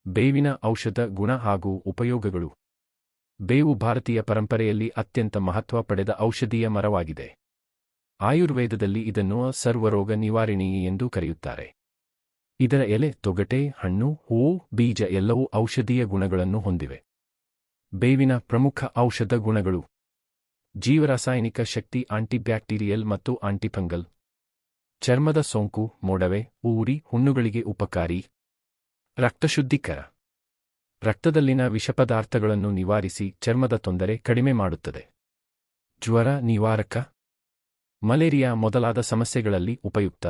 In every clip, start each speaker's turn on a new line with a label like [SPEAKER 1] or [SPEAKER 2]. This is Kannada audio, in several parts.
[SPEAKER 1] ಬೇವಿನ ಔಷಧ ಗುಣ ಹಾಗೂ ಉಪಯೋಗಗಳು. ಬೇವು ಭಾರತೀಯ ಪರಂಪರೆಯಲ್ಲಿ ಅತ್ಯಂತ ಮಹತ್ವ ಪಡೆದ ಔಷಧೀಯ ಮರವಾಗಿದೆ. ಆಯುರ್ವೇದದಲ್ಲಿ ಇದನ್ನು ಸರ್ವರೋಗ ನಿವಾರಣಿ ಎಂದು ಕರೆಯುತ್ತಾರೆ. ಇದರ ಎಲೆ, ತೊಗಟೆ, ಹಣ್ಣು, ಹೂವು, ಬೀಜ ಎಲ್ಲವೂ ಔಷಧೀಯ ಗುಣಗಳನ್ನು ಹೊಂದಿವೆ. ಬೇವಿನ ಪ್ರಮುಖ ಔಷಧ ಗುಣಗಳು: ಜೀವರಾಸಾಯನಿಕ ಶಕ್ತಿ, ಆಂಟಿಬ್ಯಾಕ್ಟೀರಿಯಲ್ ಮತ್ತು ಆಂಟಿಫಂಗಲ್. ಚರ್ಮದ ಸೋಂಕು, ಮೊಡವೆ, ಉರಿ, ಹುಣ್ಣುಗಳಿಗೆ ಉಪಕಾರಿ. ರಕ್ತಶುದ್ಧೀಕರ. ರಕ್ತದಲ್ಲಿನ ವಿಷಪದಾರ್ಥಗಳನ್ನು ನಿವಾರಿಸಿ ಚರ್ಮದ ತೊಂದರೆ ಕಡಿಮೆ ಮಾಡುತ್ತದೆ. ಜ್ವರ ನಿವಾರಕ. ಮಲೇರಿಯಾ ಮೊದಲಾದ ಸಮಸ್ಯೆಗಳಲ್ಲಿ ಉಪಯುಕ್ತ.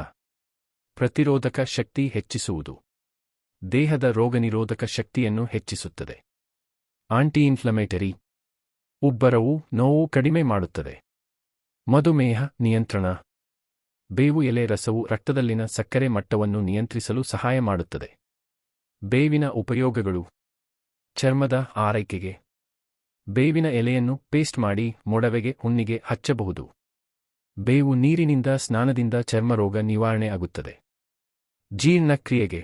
[SPEAKER 1] ಪ್ರತಿರೋಧಕ ಶಕ್ತಿ ಹೆಚ್ಚಿಸುವುದು. ದೇಹದ ರೋಗನಿರೋಧಕ ಶಕ್ತಿಯನ್ನು ಹೆಚ್ಚಿಸುತ್ತದೆ. Aunty inflammatory. ಉಬ್ಬರವು, ನೋವು ಕಡಿಮೆ ಮಾಡುತ್ತದೆ. ಮಧುಮೇಹ ನಿಯಂತ್ರಣ. ಬೇವು ಎಲೆ ರಸವು ರಕ್ತದಲ್ಲಿನ ಸಕ್ಕರೆ ಮಟ್ಟವನ್ನು ನಿಯಂತ್ರಿಸಲು ಸಹಾಯ ಮಾಡುತ್ತದೆ. ಬೇವಿನ ಉಪಯೋಗಗಳು: ಚರ್ಮದ ಆರೈಕೆಗೆ. ಬೇವಿನ ಎಲೆಯನ್ನು ಪೇಸ್ಟ್ ಮಾಡಿ ಮೊಡವೆಗೆ, ಹುಣ್ಣಿಗೆ ಹಚ್ಚಬಹುದು. ಬೇವು ನೀರಿನಿಂದ ಸ್ನಾನದಿಂದ ಚರ್ಮರೋಗ ನಿವಾರಣೆ ಆಗುತ್ತದೆ. ಜೀರ್ಣಕ್ರಿಯೆಗೆ.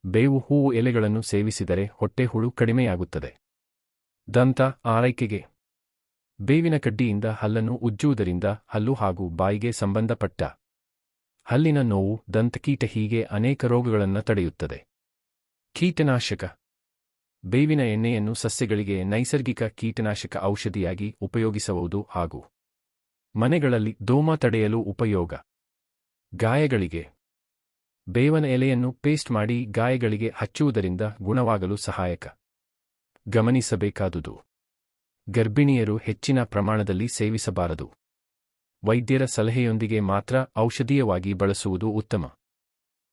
[SPEAKER 1] ಬೇವು ಹೂವು ಎಲೆಗಳನ್ನು ಸೇವಿಸಿದರೆ ಹೊಟ್ಟೆಹುಳು ಕಡಿಮೆಯಾಗುತ್ತದೆ. ದಂತ ಆರೈಕೆಗೆ. ಬೇವಿನ ಕಡ್ಡಿಯಿಂದ ಹಲ್ಲನ್ನು ಉಜ್ಜುವುದರಿಂದ ಹಲ್ಲು ಹಾಗೂ ಬಾಯಿಗೆ ಸಂಬಂಧಪಟ್ಟ ಹಲ್ಲಿನ ನೋವು, ದಂತಕೀಟ ಹೀಗೆ ಅನೇಕ ರೋಗಗಳನ್ನು ತಡೆಯುತ್ತದೆ. ಕೀಟನಾಶಕ. ಬೇವಿನ ಎಣ್ಣೆಯನ್ನು ಸಸ್ಯಗಳಿಗೆ ನೈಸರ್ಗಿಕ ಕೀಟನಾಶಕ ಔಷಧಿಯಾಗಿ ಉಪಯೋಗಿಸಬಹುದು ಹಾಗೂ ಮನೆಗಳಲ್ಲಿ ದೋಮ ತಡೆಯಲು ಉಪಯೋಗ. ಗಾಯಗಳಿಗೆ. ಬೇವನ ಎಲೆಯನ್ನು ಪೇಸ್ಟ್ ಮಾಡಿ ಗಾಯಗಳಿಗೆ ಹಚ್ಚುವುದರಿಂದ ಗುಣವಾಗಲು ಸಹಾಯಕ. ಗಮನಿಸಬೇಕಾದುದು: ಗರ್ಭಿಣಿಯರು ಹೆಚ್ಚಿನ ಪ್ರಮಾಣದಲ್ಲಿ ಸೇವಿಸಬಾರದು. ವೈದ್ಯರ ಸಲಹೆಯೊಂದಿಗೆ ಮಾತ್ರ ಔಷಧೀಯವಾಗಿ ಬಳಸುವುದು ಉತ್ತಮ.